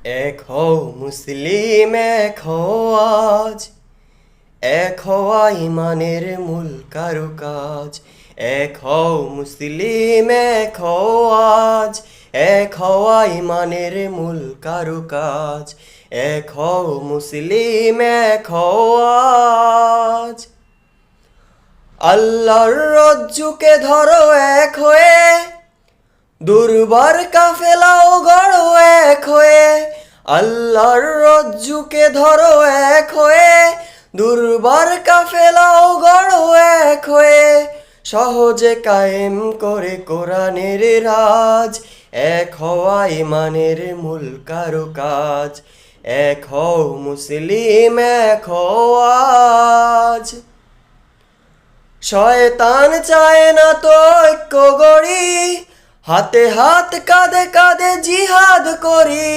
এক হও মুসলিম, এক হও আজ, এক হওয়া ইমানের মূল কারুকাজ। এক হও মুসলিম, এক হও আজ, এক হওয়া ইমানের মূল কারুকাজ। এক হও মুসলিম, এক হও আজ। আল্লাহর রজ্জুকে ধরো এক হয়ে, দুর্বার কাফেলাও গড়ো এক হয়ে। আল্লাহর রজ্জুকে ধরো এক হয়ে, দুর্বার কাফেলাও গড়ো এক হয়ে। সহজে কায়েম করে কোরআনের রাজ, এক হওয়া ইমানের মূল কারুকাজ। এক হও মুসলিম, এক হও আজ। শয়তান চায় না তো ঐক্য গড়ি, হাতে হাত কাঁধে কাঁধে জিহাদ করি।